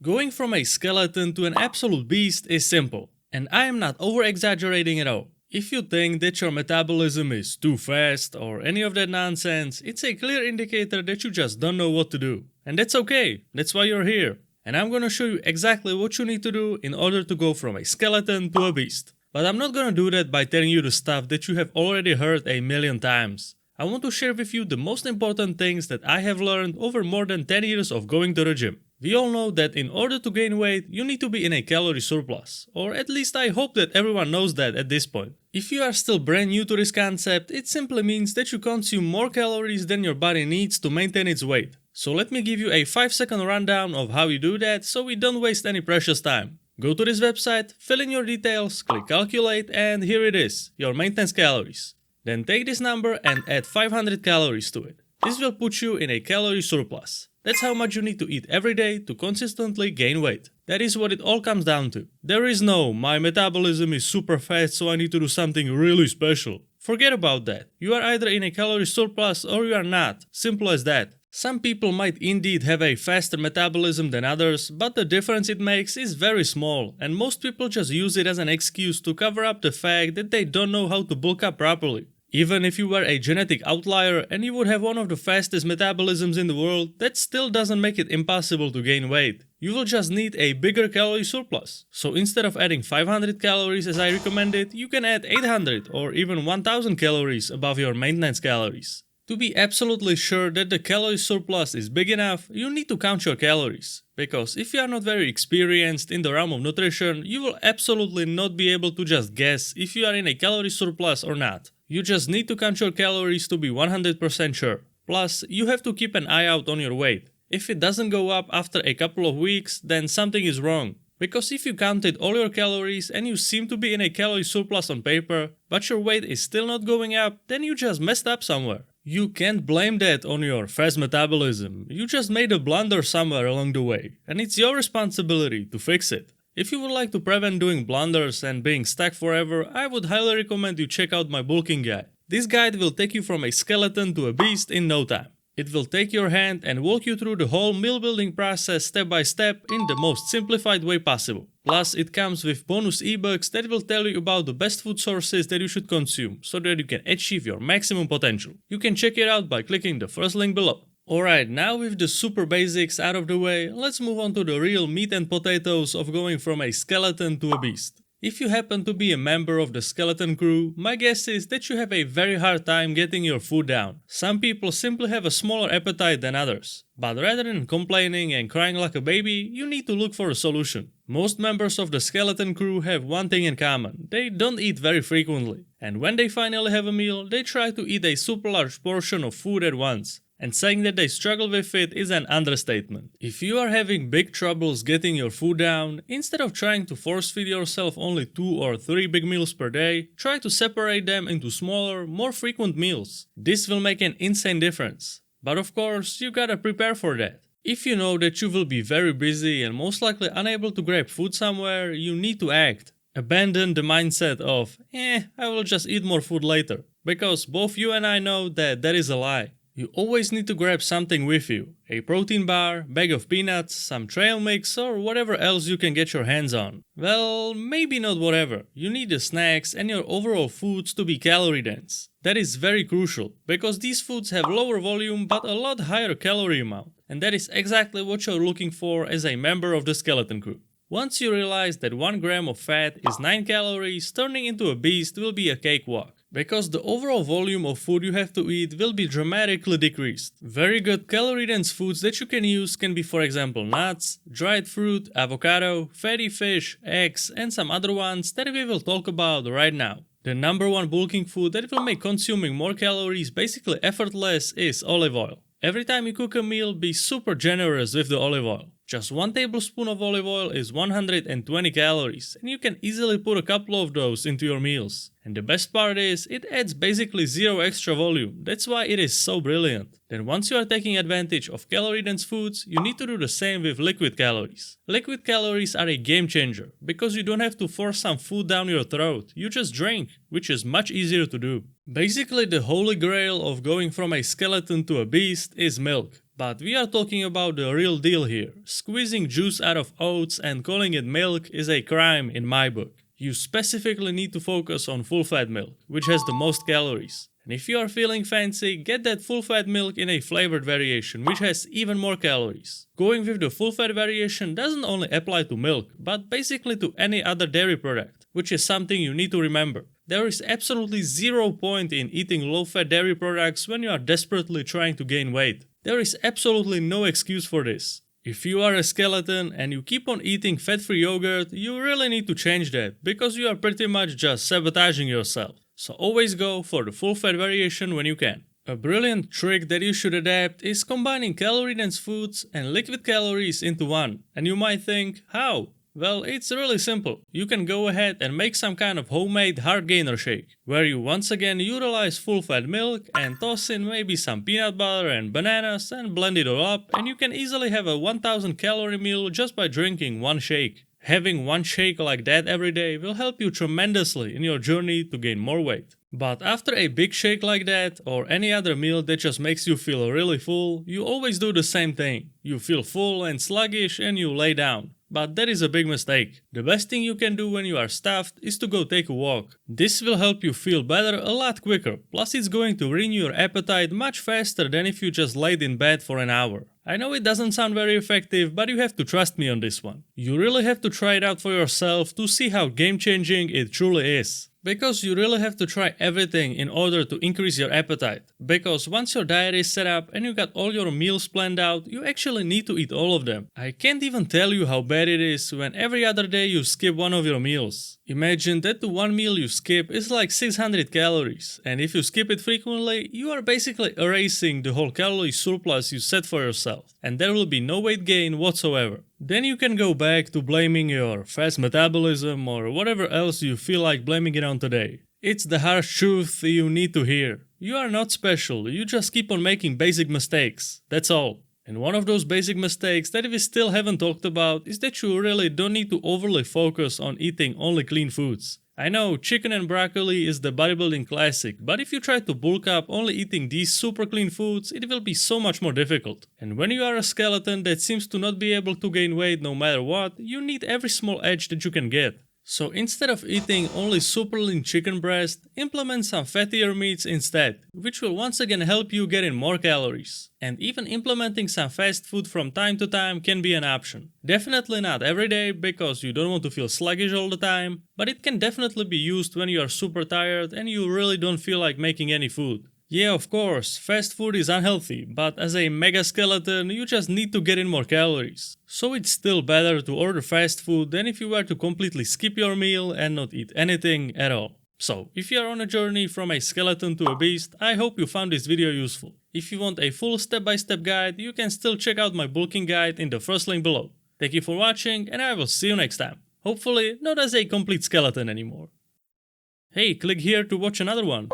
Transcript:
Going from a skeleton to an absolute beast is simple, and I am not over exaggerating at all. If you think that your metabolism is too fast or any of that nonsense, it's a clear indicator that you just don't know what to do. And that's okay, that's why you're here. And I'm gonna show you exactly what you need to do in order to go from a skeleton to a beast. But I'm not gonna do that by telling you the stuff that you have already heard a million times. I want to share with you the most important things that I have learned over more than 10 years of going to the gym. We all know that in order to gain weight, you need to be in a calorie surplus. Or at least I hope that everyone knows that at this point. If you are still brand new to this concept, it simply means that you consume more calories than your body needs to maintain its weight. So let me give you a 5-second rundown of how you do that so we don't waste any precious time. Go to this website, fill in your details, click calculate, and here it is, your maintenance calories. Then take this number and add 500 calories to it. This will put you in a calorie surplus. That's how much you need to eat every day to consistently gain weight. That is what it all comes down to. There is no, my metabolism is super fast so I need to do something really special. Forget about that. You are either in a calorie surplus or you are not. Simple as that. Some people might indeed have a faster metabolism than others, but the difference it makes is very small, and most people just use it as an excuse to cover up the fact that they don't know how to bulk up properly. Even if you were a genetic outlier and you would have one of the fastest metabolisms in the world, that still doesn't make it impossible to gain weight. You will just need a bigger calorie surplus. So instead of adding 500 calories as I recommended, you can add 800 or even 1000 calories above your maintenance calories. To be absolutely sure that the calorie surplus is big enough, you need to count your calories. Because if you are not very experienced in the realm of nutrition, you will absolutely not be able to just guess if you are in a calorie surplus or not. You just need to count your calories to be 100% sure. Plus, you have to keep an eye out on your weight. If it doesn't go up after a couple of weeks, then something is wrong. Because if you counted all your calories and you seem to be in a calorie surplus on paper, but your weight is still not going up, then you just messed up somewhere. You can't blame that on your fast metabolism. You just made a blunder somewhere along the way, and it's your responsibility to fix it. If you would like to prevent doing blunders and being stuck forever, I would highly recommend you check out my bulking guide. This guide will take you from a skeleton to a beast in no time. It will take your hand and walk you through the whole meal building process step by step in the most simplified way possible. Plus, it comes with bonus ebooks that will tell you about the best food sources that you should consume so that you can achieve your maximum potential. You can check it out by clicking the first link below. Alright, now with the super basics out of the way, let's move on to the real meat and potatoes of going from a skeleton to a beast. If you happen to be a member of the skeleton crew, my guess is that you have a very hard time getting your food down. Some people simply have a smaller appetite than others. But rather than complaining and crying like a baby, you need to look for a solution. Most members of the skeleton crew have one thing in common: they don't eat very frequently. And when they finally have a meal, they try to eat a super large portion of food at once. And saying that they struggle with it is an understatement. If you are having big troubles getting your food down, instead of trying to force feed yourself only 2 or 3 big meals per day, try to separate them into smaller, more frequent meals. This will make an insane difference. But of course, you gotta prepare for that. If you know that you will be very busy and most likely unable to grab food somewhere, you need to act. Abandon the mindset of, I will just eat more food later. Because both you and I know that that is a lie. You always need to grab something with you. A protein bar, bag of peanuts, some trail mix, or whatever else you can get your hands on. Well, maybe not whatever. You need the snacks and your overall foods to be calorie dense. That is very crucial, because these foods have lower volume but a lot higher calorie amount. And that is exactly what you're looking for as a member of the skeleton crew. Once you realize that 1 gram of fat is 9 calories, turning into a beast will be a cakewalk. Because the overall volume of food you have to eat will be dramatically decreased. Very good calorie-dense foods that you can use can be, for example, nuts, dried fruit, avocado, fatty fish, eggs, and some other ones that we will talk about right now. The number one bulking food that will make consuming more calories basically effortless is olive oil. Every time you cook a meal, be super generous with the olive oil. Just 1 tablespoon of olive oil is 120 calories, and you can easily put a couple of those into your meals. And the best part is, it adds basically zero extra volume. That's why it is so brilliant. Then once you are taking advantage of calorie-dense foods, you need to do the same with liquid calories. Liquid calories are a game changer, because you don't have to force some food down your throat. You just drink, which is much easier to do. Basically, the holy grail of going from a skeleton to a beast is milk. But we are talking about the real deal here. Squeezing juice out of oats and calling it milk is a crime in my book. You specifically need to focus on full-fat milk, which has the most calories. And if you are feeling fancy, get that full-fat milk in a flavored variation, which has even more calories. Going with the full-fat variation doesn't only apply to milk, but basically to any other dairy product, which is something you need to remember. There is absolutely zero point in eating low-fat dairy products when you are desperately trying to gain weight. There is absolutely no excuse for this. If you are a skeleton and you keep on eating fat-free yogurt, you really need to change that, because you are pretty much just sabotaging yourself. So always go for the full-fat variation when you can. A brilliant trick that you should adapt is combining calorie-dense foods and liquid calories into one. And you might think, how? Well, it's really simple. You can go ahead and make some kind of homemade heart gainer shake, where you once again utilize full-fat milk and toss in maybe some peanut butter and bananas and blend it all up, and you can easily have a 1000 calorie meal just by drinking one shake. Having one shake like that every day will help you tremendously in your journey to gain more weight. But after a big shake like that, or any other meal that just makes you feel really full, you always do the same thing. You feel full and sluggish and you lay down. But that is a big mistake. The best thing you can do when you are stuffed is to go take a walk. This will help you feel better a lot quicker, plus it's going to renew your appetite much faster than if you just laid in bed for an hour. I know it doesn't sound very effective, but you have to trust me on this one. You really have to try it out for yourself to see how game-changing it truly is. Because you really have to try everything in order to increase your appetite. Because once your diet is set up and you got all your meals planned out, you actually need to eat all of them. I can't even tell you how bad it is when every other day you skip one of your meals. Imagine that the one meal you skip is like 600 calories, and if you skip it frequently, you are basically erasing the whole calorie surplus you set for yourself, and there will be no weight gain whatsoever. Then you can go back to blaming your fast metabolism or whatever else you feel like blaming it on today. It's the harsh truth you need to hear. You are not special, you just keep on making basic mistakes, that's all. And one of those basic mistakes that we still haven't talked about is that you really don't need to overly focus on eating only clean foods. I know chicken and broccoli is the bodybuilding classic, but if you try to bulk up only eating these super clean foods, it will be so much more difficult. And when you are a skeleton that seems to not be able to gain weight no matter what, you need every small edge that you can get. So instead of eating only super lean chicken breast, implement some fattier meats instead, which will once again help you get in more calories. And even implementing some fast food from time to time can be an option. Definitely not every day because you don't want to feel sluggish all the time, but it can definitely be used when you are super tired and you really don't feel like making any food. Yeah, of course, fast food is unhealthy, but as a mega skeleton, you just need to get in more calories. So it's still better to order fast food than if you were to completely skip your meal and not eat anything at all. So, if you are on a journey from a skeleton to a beast, I hope you found this video useful. If you want a full step-by-step guide, you can still check out my bulking guide in the first link below. Thank you for watching, and I will see you next time. Hopefully, not as a complete skeleton anymore. Hey, click here to watch another one.